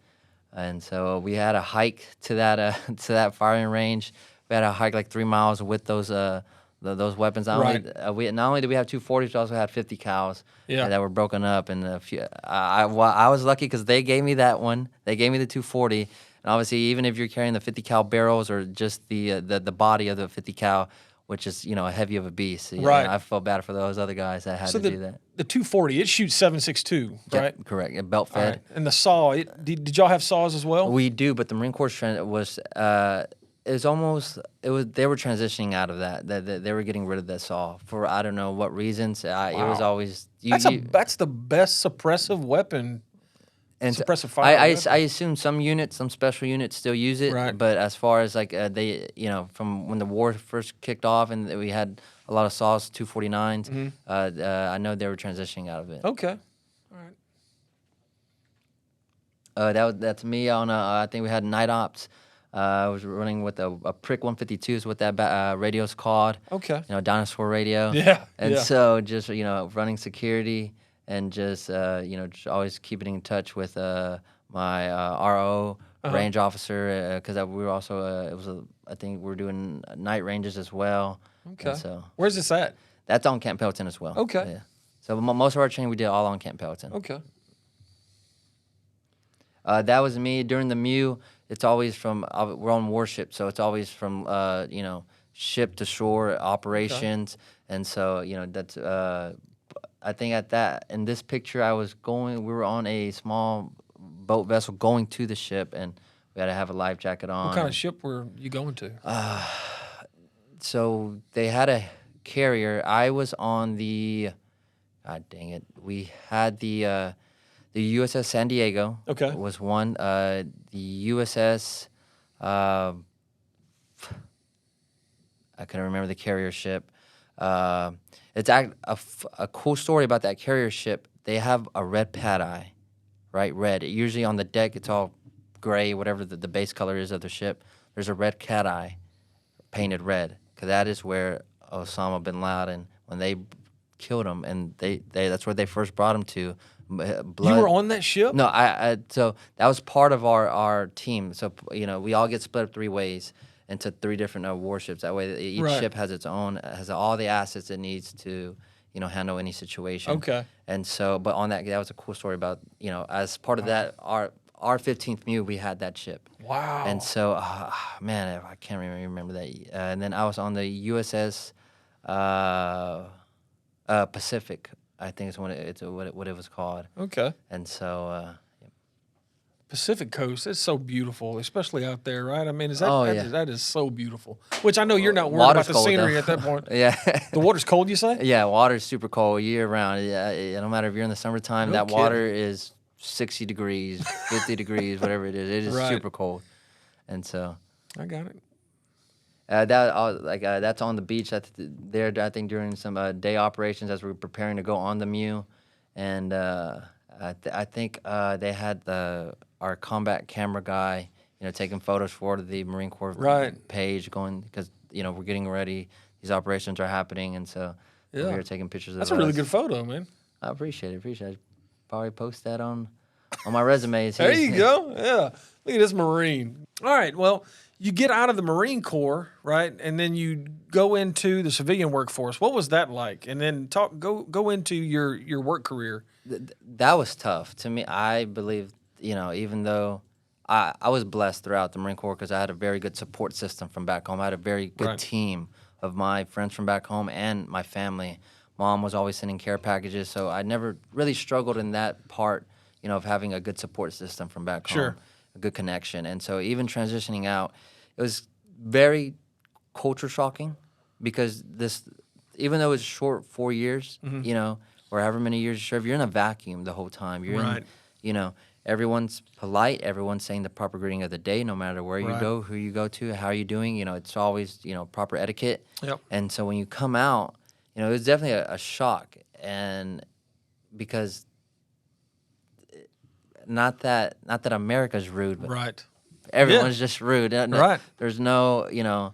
And so we had a hike to that firing range. We had a hike like 3 miles with those weapons. Not only did we have 240s, we also had 50 cals that were broken up. And I was lucky because they gave me that one. They gave me the 240. And obviously, even if you're carrying the 50 cal barrels or just the body of the 50 cal, which is a heavy of a beast. Right. I felt bad for those other guys that had to do that. The 240, it shoots 7.62, right? Yep, correct. Belt fed. Right. And the saw, did y'all have saws as well? We do, but the Marine Corps was they were transitioning out of that. They were getting rid of that saw for I don't know what reasons. It was always that's the best suppressive weapon. and suppressive fire. I assume some special units still use it. Right. But as far as like they from when the war first kicked off and we had a lot of saws 249s, I know they were transitioning out of it. Okay. All right. That's me on I think we had night ops. I was running with a Prick 152 is what that radio's called. Okay. Dinosaur radio. Yeah. And so just running security and just just always keeping in touch with my RO range officer because we were also I think we were doing night ranges as well. Okay. And so where's this at? that's on Camp Pendleton as well. Okay. Yeah. So most of our training we did all on Camp Pendleton. Okay. That was me during the MEU. It's always from we're on warship, so it's always from ship to shore operations, and so that's I think in this picture we were on a small boat vessel going to the ship, and we had to have a life jacket on. What kind of ship were you going to? So they had a carrier. I was on the God dang it. We had the USS San Diego was one. The USS, I couldn't remember the carrier ship. It's a cool story about that carrier ship. They have a red pad eye, right? Red. Usually on the deck, it's all gray, whatever the base color is of the ship. There's a red cat eye painted red because that is where Osama bin Laden, when they killed him, and that's where they first brought him to. Blood. You were on that ship? No, so that was part of our team. So we all get split up 3 ways into 3 different warships. That way, each ship has its own, has all the assets it needs to handle any situation. Okay. And so, but on that was a cool story about as part of that our 15th MEU we had that ship. Wow. And so, man, I can't remember that. And then I was on the USS Pacific. I think it's what it was called. Okay. And so Pacific Coast, it's so beautiful, especially out there, right? I mean, that is so beautiful. Which I know you're not worried about the scenery though. at that point. Yeah. The water's cold, you say? Yeah, water's super cold year round. Yeah, no matter if you're in the summertime, that water is 60 degrees, 50 degrees, whatever it is. It is super cold. And so I got it. That's on the beach. There, I think during some day operations as we were preparing to go on the MEU, and I think they had our combat camera guy, taking photos for the Marine Corps page, going because we're getting ready. These operations are happening, and so we're here taking pictures. That's a really good photo, man. I appreciate it. Probably post that on my resume. There you go. Yeah, look at this Marine. All right, well. You get out of the Marine Corps, right, and then you go into the civilian workforce. What was that like? And then go into your work career. That was tough to me. I believe, even though I was blessed throughout the Marine Corps because I had a very good support system from back home. I had a very good team of my friends from back home and my family. Mom was always sending care packages, so I never really struggled in that part, of having a good support system from back home. A good connection. And so even transitioning out, it was very culture shocking because even though it's short 4 years, you know, or however many years you serve, you're in a vacuum the whole time. You're Right. in, you know, everyone's polite. Everyone's saying the proper greeting of the day, no matter where you Right. go, who you go to, how are you doing. You know, it's always, you know, proper etiquette. Yep. And so when you come out, you know, it was definitely a shock. And because not that America's rude, but Right. everyone's just rude. Right. There's no, you know,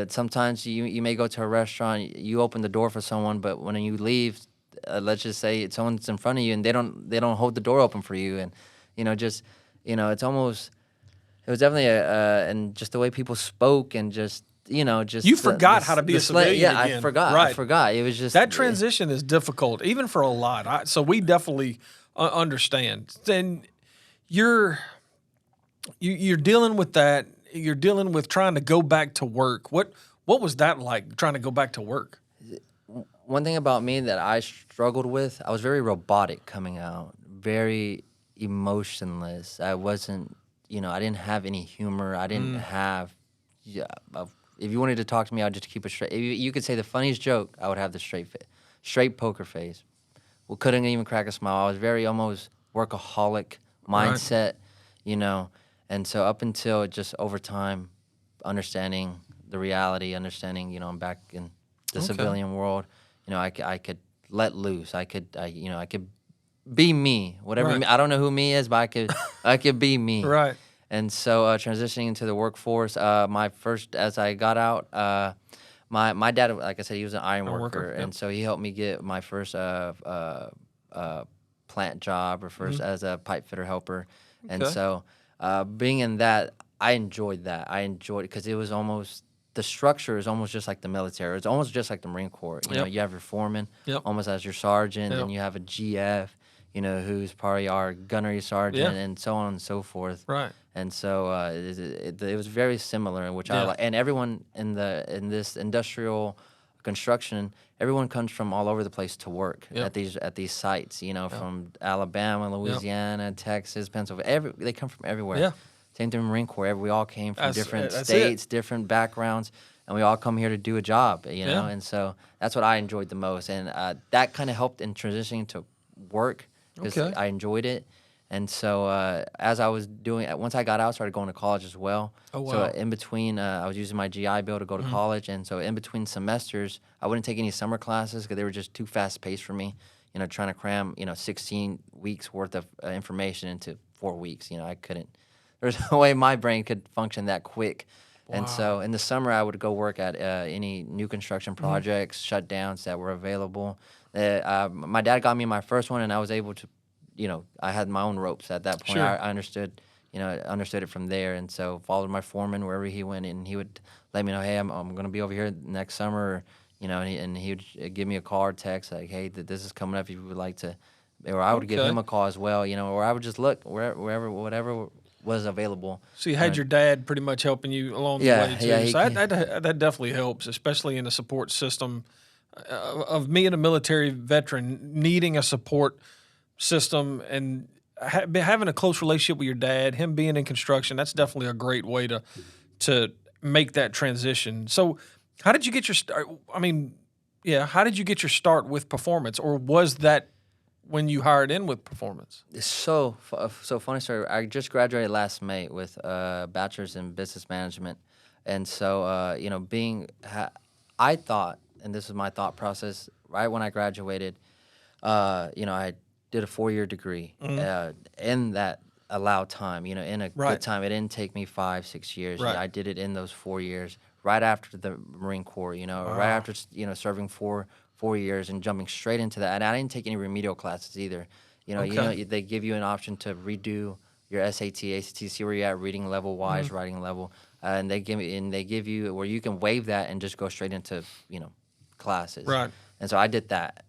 sometimes you may go to a restaurant, you open the door for someone, but when you leave, let's just say someone's in front of you and they don't hold the door open for you, and you know, just you know, it was definitely and just the way people spoke and just you know, just You forgot how to be a civilian Yeah, again. I forgot. Right. I forgot. It was just That transition is difficult, even for a lot. So we definitely understand. Then you're dealing with that. You're dealing with trying to go back to work. What was that like, trying to go back to work? One thing about me that I struggled with, I was very robotic coming out, very emotionless. I wasn't, you know, I didn't have any humor. I didn't have, if you wanted to talk to me, I would just keep it straight. If you could say the funniest joke, I would have the straight poker face. Well, couldn't even crack a smile. I was very almost workaholic mindset, you know. And so up until just over time, understanding the reality, understanding, you know, I'm back in the civilian world. You know, I could let loose. I could be me. Whatever. Right. I don't know who me is, but I could be me. Right. And so transitioning into the workforce, as I got out, my dad, like I said, he was an iron worker, and so he helped me get my first plant job or first as a pipe fitter helper. And so being in that, I enjoyed that. I enjoyed it because it was almost, the structure is almost just like the military. It's almost just like the Marine Corps. You know, you have your foreman almost as your sergeant, and you have a GF, you know, who's probably our gunnery sergeant, and so on and so forth. Right. And so it was very similar, which I like. And everyone in this industrial construction, everyone comes from all over the place to work at these sites. You know, from Alabama, Louisiana, Texas, Pennsylvania. They come from everywhere. Yeah. Same thing with Marine Corps. We all came from different that's states, different backgrounds, and we all come here to do a job. You know, and so that's what I enjoyed the most, and that kind of helped in transitioning to work because I enjoyed it. And so as I was doing it, once I got out, I started going to college as well. Oh, wow. So in between, I was using my GI Bill to go to college. And so in between semesters, I wouldn't take any summer classes because they were just too fast-paced for me. You know, trying to cram, 16 weeks worth of information into 4 weeks. You know, I couldn't. There's no way my brain could function that quick. Wow. And so in the summer, I would go work at any new construction projects, shutdowns that were available. My dad got me my first one, and I was able to, I had my own ropes at that point. Sure. I understood, understood it from there, and so followed my foreman wherever he went, and he would let me know, hey, I'm going to be over here next summer, and he would give me a call or text like, hey, this is coming up if you would like to, or I would give him a call as well, or I would just look wherever, whatever was available. So you had your dad pretty much helping you along the way too. Yeah, so that definitely helps, especially in a support system. Of me and a military veteran needing a support system and having a close relationship with your dad, him being in construction, that's definitely a great way to make that transition. So how did you get your start? How did you get your start with performance, or was that when you hired in with performance? So funny story. I just graduated last May with a bachelor's in business management, and so I thought, and this is my thought process, right when I graduated, I did a 4-year degree in that allowed time, in a good time. It didn't take me 5-6 years. Right. I did it in those 4 years, right after the Marine Corps, right after, serving 4 years and jumping straight into that. And I didn't take any remedial classes either. They give you an option to redo your SAT, ACT, see where you're at reading level wise, writing level. And they give you where you can waive that and just go straight into, classes. Right. And so I did that.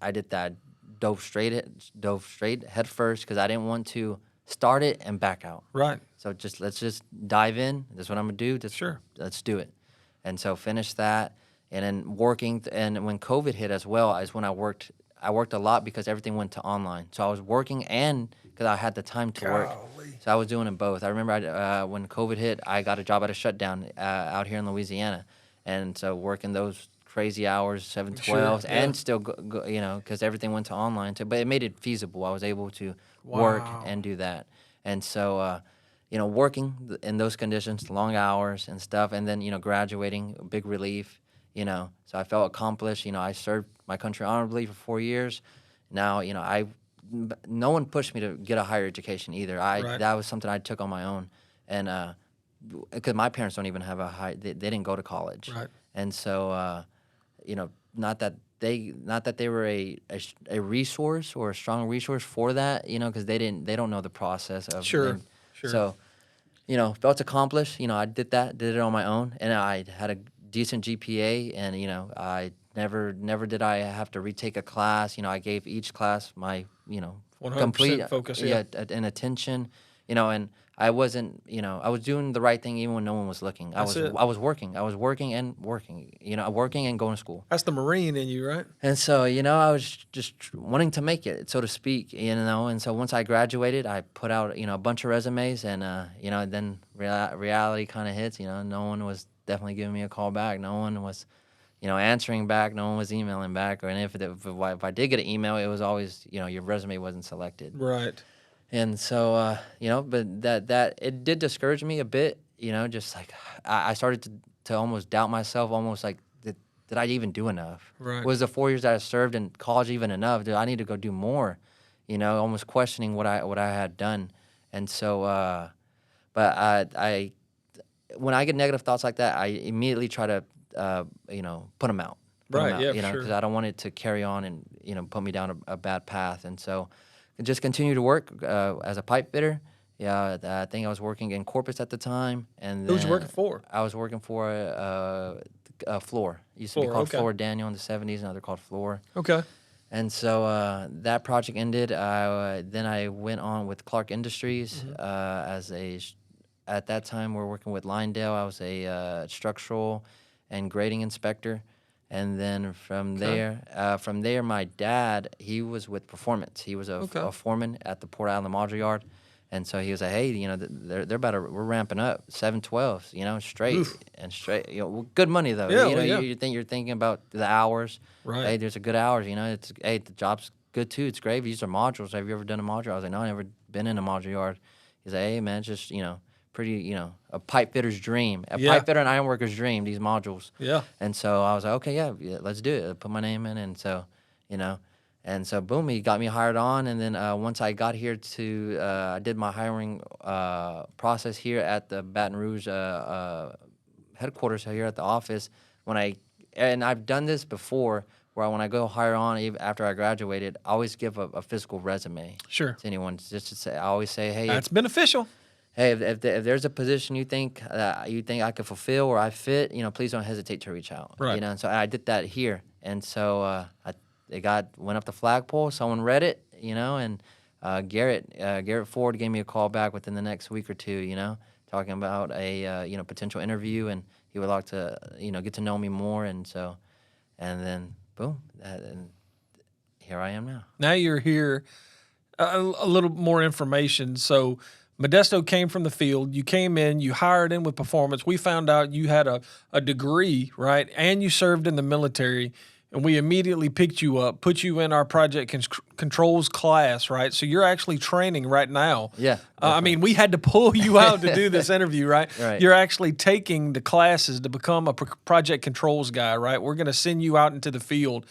Dove straight head first because I didn't want to start it and back out. Right. So let's just dive in. That's what I'm gonna do. Sure. Let's do it. And so finished that, and then working. And when COVID hit as well, is when I worked. I worked a lot because everything went to online. So I was working and because I had the time to work. So I was doing them both. I remember when COVID hit, I got a job at a shutdown out here in Louisiana. and so working those crazy hours, 7 Sure, 12s, yeah. and still go, you know, because everything went to online. But it made it feasible. I was able to work Wow. and do that, and so you know, working in those conditions, long hours and stuff, and then, you know, graduating, a big relief, you know. So I felt accomplished. You know, I served my country honorably for 4 years. Now, you know, no one pushed me to get a higher education either. Right. That was something I took on my own, and because my parents don't even have they didn't go to college, Right. and so you know, not that they were a resource or a strong resource for that, you know, because they don't know the process of Sure. them. Sure. So, you know, felt accomplished. You know, I did it on my own, and I had a decent GPA, and you know, I never did I have to retake a class. You know, I gave each class my, you know, 100% complete focus, yeah. and attention. You know, and I wasn't, you know, I was doing the right thing even when no one was looking. That's it. I was working and working. You know, working and going to school. That's the Marine in you, right? And so, you know, I was just wanting to make it, so to speak, you know. And so once I graduated, I put out, you know, a bunch of resumes, and you know, then reality kind of hits. You know, no one was definitely giving me a call back. No one was, you know, answering back. No one was emailing back. Or and if I did get an email, it was always, you know, your resume wasn't selected. Right. And so, you know, but that it did discourage me a bit. You know, just like I started to almost doubt myself, almost like, did I even do enough? Right. Was the 4 years that I served in college even enough? Did I need to go do more? You know, almost questioning what I had done. And so, but I when I get negative thoughts like that, I immediately try to, you know, put them out. Right, yeah, you know, sure. because I don't want it to carry on and, you know, put me down a bad path. And so, just continue to work as a pipe fitter. Yeah, I think I was working in Corpus at the time, and Who's you then working for? I was working for Floor. It used to be Floor, called okay. Floor Daniel in the '70s. Now they're called Floor. Okay. And so that project ended. Then I went on with Clark Industries at that time we're working with Lyndale. I was a structural and grading inspector. And then from there, my dad, he was with Performance. He was a foreman at the Port Island Module Yard. And so he was like, hey, you know, we're ramping up 7/12s, you know, straight, you know, good money though. Yeah, you know, well, yeah. you're thinking about the hours. Right. Hey, there's a good hours, you know, the job's good too. It's great. These are modules. Have you ever done a module? I was like, no, I never been in a module yard. He's like, hey man, it's just, you know, pretty, you know, a pipe fitter's dream, pipe fitter and ironworker's dream, these modules. Yeah. And so I was like, okay, yeah, let's do it. I put my name in, and so, you know, and so boom, he got me hired on. And then once I got here I did my hiring process here at the Baton Rouge headquarters here at the office. And I've done this before, where when I go hire on, even after I graduated, I always give a physical resume Sure. to anyone, just to say, I always say, hey, That's beneficial. hey, if there's a position you think I could fulfill or I fit, you know, please don't hesitate to reach out. Right. You know, and so I did that here, and so went up the flagpole. Someone read it, you know, and Garrett Ford gave me a call back within the next week or two, you know, talking about a you know, potential interview, and he would like to, you know, get to know me more, and so, and then boom, and here I am now. Now you're here. A little more information. So Modesto came from the field. You came in, you hired in with Performance. We found out you had a degree, right? And you served in the military. And we immediately picked you up, put you in our project controls class, right? So you're actually training right now. Yeah. I mean, we had to pull you out to do this interview, right? Right. You're actually taking the classes to become a project controls guy, right? We're going to send you out into the field,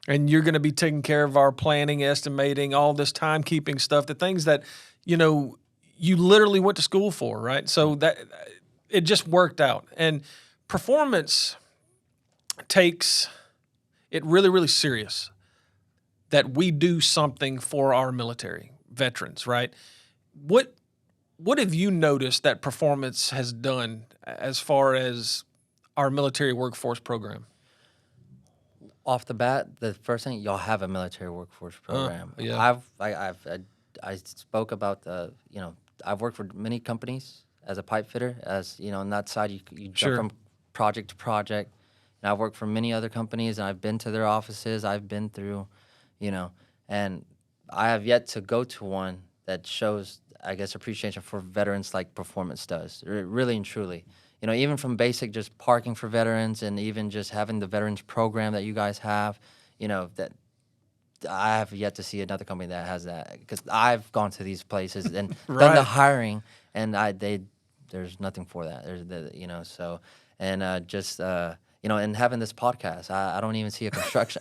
and you're going to be taking care of our planning, estimating, all this timekeeping stuff, the things that, you know, you literally went to school for, right? So that it just worked out. And Performance takes it really, really serious that we do something for our military veterans, right? What have you noticed that Performance has done as far as our military workforce program? Off the bat, the first thing, y'all have a military workforce program. Yeah. I spoke about you know, I've worked for many companies as a pipe fitter, as you know, on that side you jump from project to project. And I've worked for many other companies, and I've been to their offices. I've been through, you know, and I have yet to go to one that shows, I guess, appreciation for veterans like Performance does, really and truly. even from basic just parking for veterans and even just having the veterans program that you guys have, that I have yet to see another company that has that, because I've gone to these places and done the hiring, and there's nothing for that. So, and just and having this podcast, I don't even see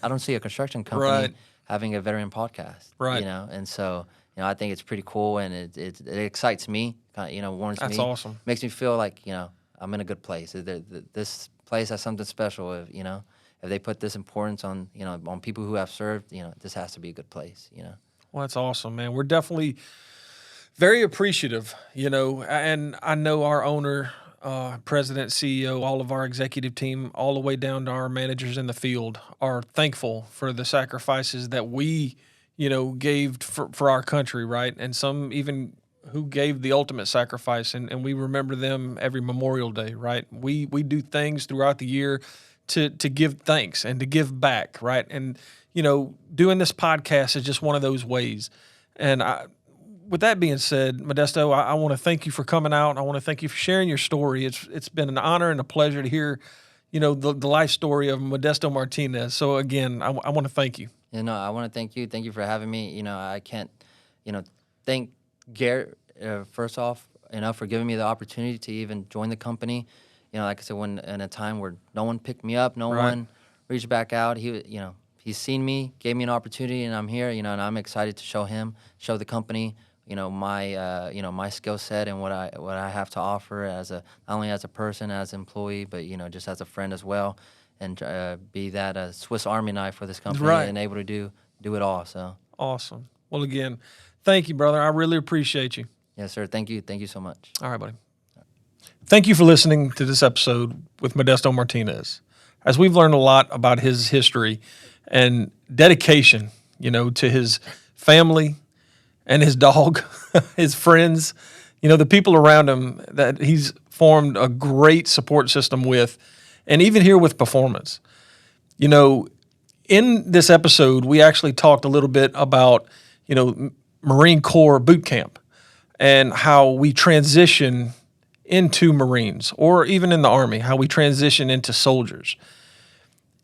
I don't see a construction company having a veteran podcast, and so I think it's pretty cool, and it excites me, warms That's me, awesome. makes me feel like I'm in a good place. This place has something special. If they put this importance on on people who have served, this has to be a good place. Well, that's awesome, man. We're definitely very appreciative, and I know our owner, president, CEO, all of our executive team, all the way down to our managers in the field are thankful for the sacrifices that we, gave for our country, right? And some even who gave the ultimate sacrifice, and we remember them every Memorial Day, right? We do things throughout the year to give thanks and to give back, right? And doing this podcast is just one of those ways. And with that being said, Modesto, I want to thank you for coming out. I want to thank you for sharing your story. It's been an honor and a pleasure to hear, the life story of Modesto Martinez. So again, I want to thank you. I want to thank you. Thank you for having me. I can't, thank Garrett first off, for giving me the opportunity to even join the company. Like I said, when in a time where no one picked me up, no one reached back out, he's seen me, gave me an opportunity, and I'm here, and I'm excited to show the company, my skill set and what I have to offer not only as a person, as an employee, but just as a friend as well, and be that Swiss Army knife for this company and able to do it all. So awesome. Well, again, thank you, brother. I really appreciate you. Yes, sir. Thank you so much. All right, buddy. Thank you for listening to this episode with Modesto Martinez. As we've learned a lot about his history and dedication, to his family and his dog, his friends, the people around him that he's formed a great support system with, and even here with performance. In this episode, we actually talked a little bit about, Marine Corps boot camp and how we transition into Marines, or even in the Army, how we transition into soldiers.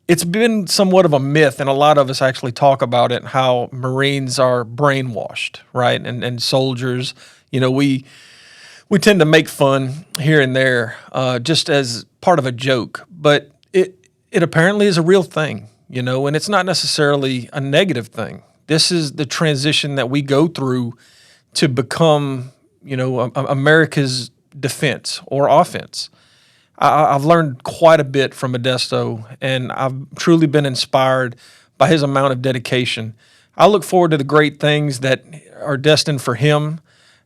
It's been somewhat of a myth, and a lot of us actually talk about it, how Marines are brainwashed, right? And soldiers, we tend to make fun here and there, just as part of a joke, but it apparently is a real thing, and it's not necessarily a negative thing. This is the transition that we go through to become, America's defense or offense. I've learned quite a bit from Modesto, and I've truly been inspired by his amount of dedication. I look forward to the great things that are destined for him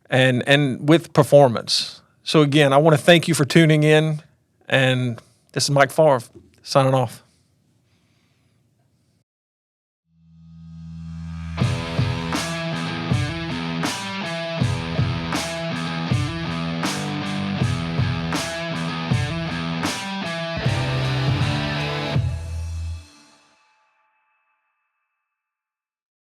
and with performance. So again, I want to thank you for tuning in, and this is Mike Favre signing off.